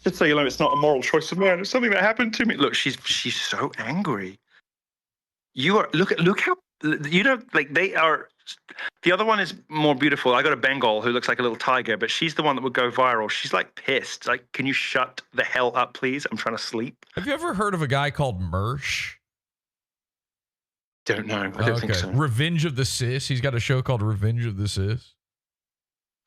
Just so you know, it's not a moral choice of mine. It's something that happened to me. Look, she's so angry. You are look how like they are. The other one is more beautiful. I got a Bengal who looks like a little tiger, but she's the one that would go viral. She's like pissed. Like, can you shut the hell up, please? I'm trying to sleep. Have you ever heard of a guy called Mersh? Don't know. I don't think so. Revenge of the Cis. He's got a show called Revenge of the Cis.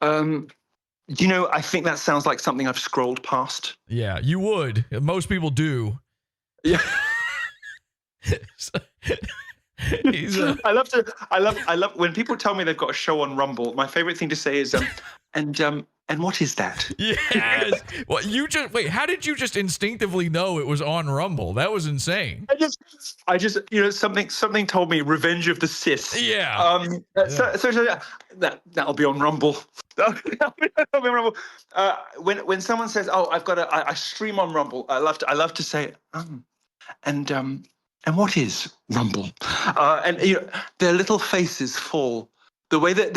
You know, I think that sounds like something I've scrolled past. Yeah, you would. Most people do. Yeah. I love when people tell me they've got a show on Rumble. My favorite thing to say is and what is that? Yes. Well, wait, how did you just instinctively know it was on Rumble? That was insane. I just something told me Revenge of the Cis. Yeah. So that'll be on Rumble. That'll be on Rumble. When someone says, "Oh, I stream on Rumble," I love to say, and what is Rumble? And their little faces fall. The way that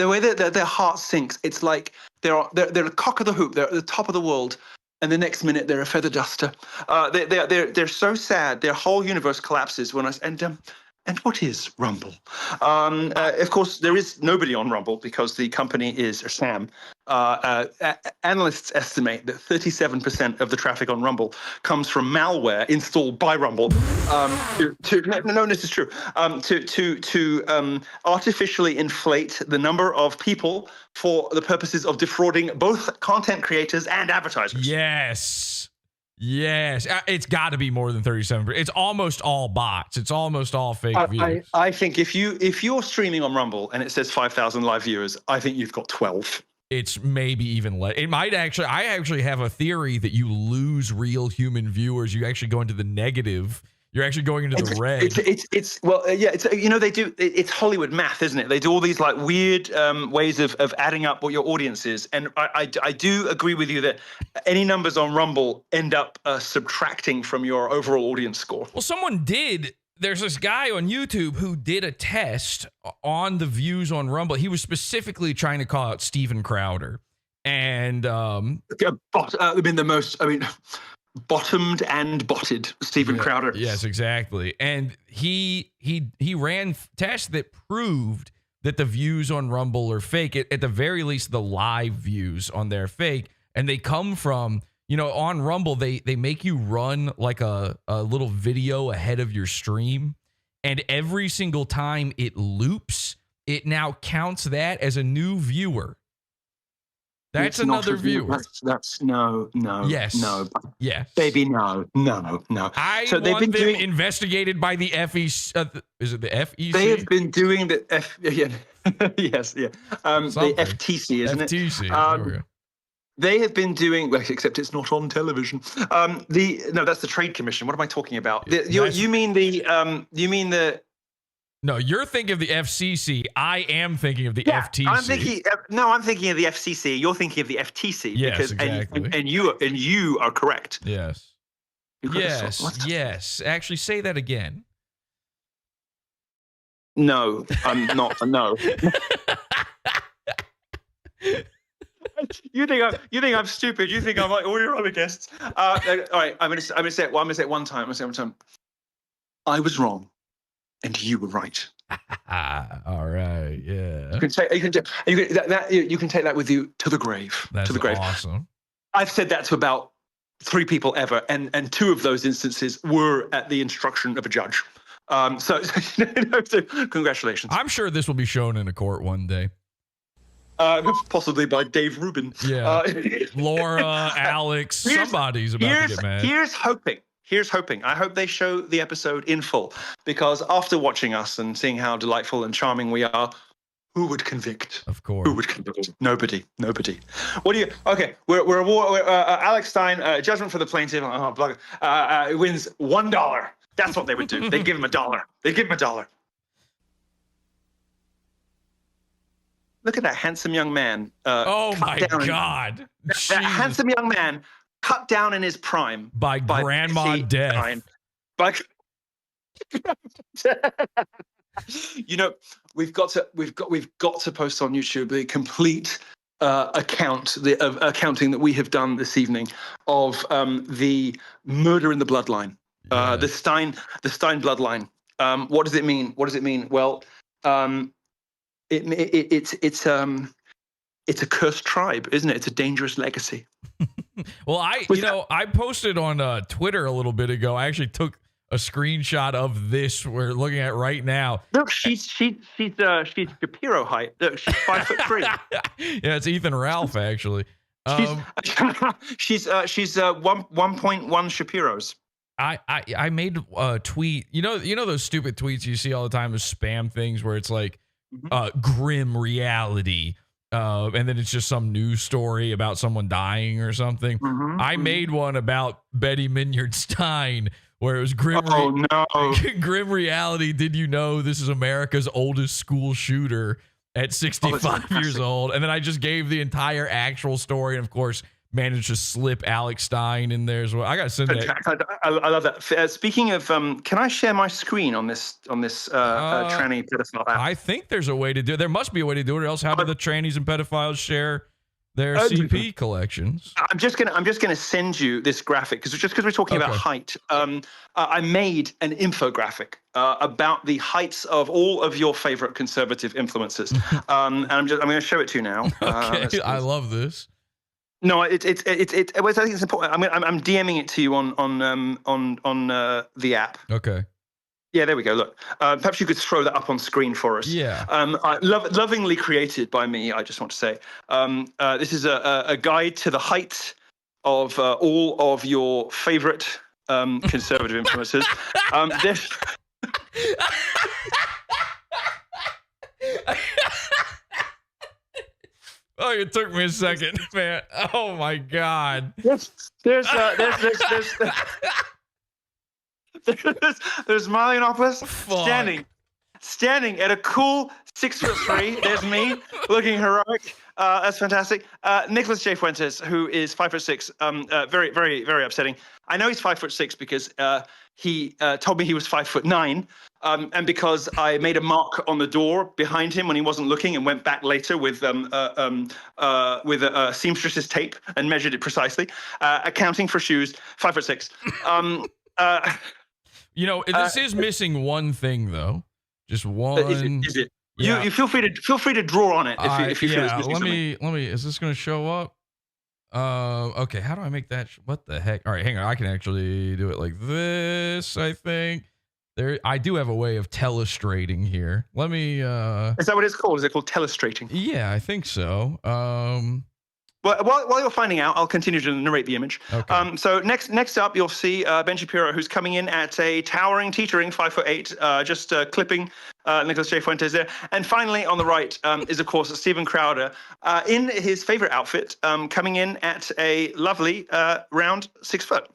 their heart sinks, it's like they're a cock of the hoop. They're at the top of the world, and the next minute they're a feather duster. They're so sad. Their whole universe collapses when and what is Rumble? Of course, there is nobody on Rumble because the company is Sam. Analysts estimate that 37% of the traffic on Rumble comes from malware installed by Rumble. No, this is true. To artificially inflate the number of people for the purposes of defrauding both content creators and advertisers. Yes, it's got to be more than 37%. It's almost all bots. It's almost all fake views. I think if you're streaming on Rumble and it says 5,000 live viewers, I think you've got 12. It's maybe even less. It might actually. I actually have a theory that you lose real human viewers. You actually go into the negative. You're actually going into the red. They do. It's Hollywood math, isn't it? They do all these like weird ways of adding up what your audience is, and I do agree with you that any numbers on Rumble end up subtracting from your overall audience score. Well, someone did. There's this guy on YouTube who did a test on the views on Rumble. He was specifically trying to call out Steven Crowder, and bottomed and botted Steven Crowder. Yes, exactly. And he ran tests that proved that the views on Rumble are fake. At the very least, the live views on their fake, and they come from. On Rumble, they make you run like a little video ahead of your stream. And every single time it loops, it now counts that as a new viewer. That's another viewer. That's no. Yes. No. Yes. Baby, no. So they've been doing investigated by the FEC. Is it the FEC? They have been doing the yes, yeah. The FTC, isn't it? FTC. They have been doing, well, except it's not on television. That's the Trade Commission. What am I talking about? You mean the? No, you're thinking of the FCC. I am thinking of the FTC. I'm thinking of the FCC. You're thinking of the FTC. Yes, exactly. And you are correct. Yes. Yes. Actually, say that again. No, I'm not. No. You think I'm stupid? You think I'm like all your other guests? All right, I'm gonna say it. Well, I'm gonna say it one time. I was wrong, and you were right. All right, yeah. You can take that with you to the grave. That's to the grave. Awesome. I've said that to about 3 people ever, and 2 of those instances were at the instruction of a judge. So congratulations. I'm sure this will be shown in a court one day. Possibly by Dave Rubin. Yeah. Laura, Alex, somebody's about to get mad. Here's hoping. I hope they show the episode in full, because after watching us and seeing how delightful and charming we are, who would convict? Of course. Who would convict? Nobody. What do you? Okay, we're Alex Stein, judgment for the plaintiff. Wins $1. That's what they would do. They'd give him $1. Look at that handsome young man. Oh my God! That handsome young man cut down in his prime by Grandma Death. We've got to post on YouTube the complete accounting that we have done this evening of the murder in the bloodline, the Stein bloodline. What does it mean? What does it mean? Well, it's a cursed tribe, isn't it? It's a dangerous legacy. Well, I posted on Twitter a little bit ago. I actually took a screenshot of this we're looking at right now. Look, she's Shapiro height. Look, she's 5'3". Yeah, it's Ethan Ralph actually. She's 1.1 Shapiros. I made a tweet. You know those stupid tweets you see all the time, those spam things where it's like grim reality. And then it's just some news story about someone dying or something. I made one about Betty Minyard Stein where it was grim. Grim reality. Did you know this is America's oldest school shooter at 65 years old? And then I just gave the entire actual story, and of course managed to slip Alex Stein in there as well. I gotta send that. I love that. Speaking of, can I share my screen on this tranny pedophile app? I think there's a way to do it. There must be a way to do it, or else how do the trannies and pedophiles share their CP collections? I'm just gonna send you this graphic because we're talking about height. I made an infographic about the heights of all of your favorite conservative influencers, and I'm gonna show it to you now. Okay, I love this. No, I think it's important. I'm DMing it to you on the app. Okay. Yeah, there we go. Look, perhaps you could throw that up on screen for us. Yeah. Lovingly created by me, I just want to say. This is a guide to the height of all of your favorite conservative influencers. Oh, it took me a second, man. Oh my God. There's Marlionopoulos standing at a cool 6'3". There's me looking heroic. That's fantastic. Nicholas J. Fuentes, who is 5'6", very, very, very upsetting. I know he's 5'6" because he told me he was 5'9". And because I made a mark on the door behind him when he wasn't looking, and went back later with a seamstress's tape and measured it precisely, accounting for shoes, 5'6". This is missing one thing though. Just one. Is it? Yeah. You feel free to draw on it if you feel it's missing something. Let me. Is this going to show up? Okay. How do I make that? What the heck? All right, hang on. I can actually do it like this. I think. I do have a way of telestrating here. Let me. Is that what it's called? Is it called telestrating? Yeah, I think so. Well, while you're finding out, I'll continue to narrate the image. Okay. So next up, you'll see Ben Shapiro, who's coming in at a towering, teetering 5'8", just clipping Nicholas J. Fuentes there. And finally, on the right is, of course, Steven Crowder in his favorite outfit, coming in at a lovely round 6 foot.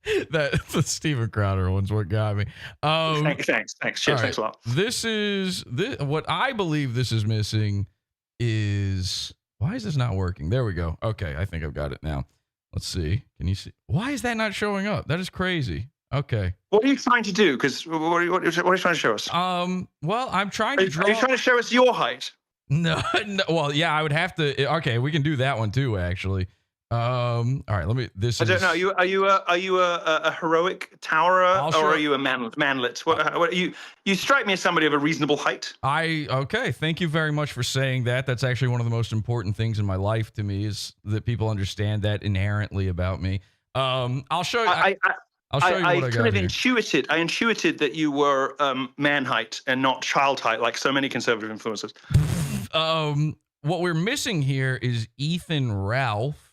The Steven Crowder one's what got me. Thanks. Cheers. Right. Thanks a lot. This what I believe this is missing is, why is this not working? There we go. Okay, I think I've got it now. Let's see. Can you see? Why is that not showing up? That is crazy. Okay. What are you trying to do? Because what are you trying to show us? Well, I'm trying to draw. Are you trying to show us your height? No. Well, yeah, I would have to. Okay, we can do that one too, actually. All right, let me. I don't know. Are you a heroic towerer, or are you a manlet? What you strike me as somebody of a reasonable height. Okay. Thank you very much for saying that. That's actually one of the most important things in my life to me, is that people understand that inherently about me. I'll show you. I'll show you what I got kind of here. I intuited that you were man height and not child height, like so many conservative influencers. What we're missing here is Ethan Ralph.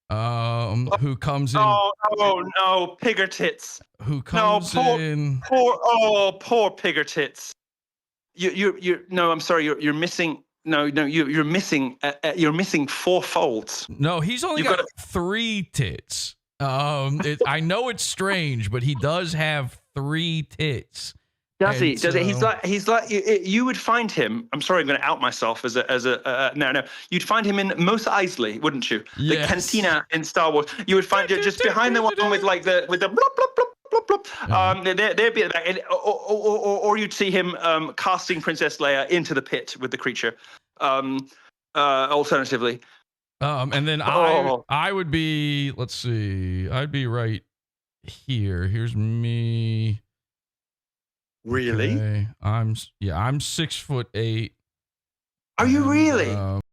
Who comes in? Oh no, pigger tits. Who comes in? Poor pigger tits. No, I'm sorry. You're missing. No, you're missing. You're missing 4 folds. No, he's only got 3 tits. I know it's strange, but he does have 3 tits. Does he? He's like you would find him. I'm sorry, I'm going to out myself as a no. You'd find him in Mos Eisley, wouldn't you? Yes. The cantina in Star Wars. You would find just behind the one with the blop blop blop blop. There'd be or you'd see him casting Princess Leia into the pit with the creature. Alternatively, And then Oh. I would be, let's see, I'd be right here. Here's me. really? Okay. I'm 6'8". Are you and, really?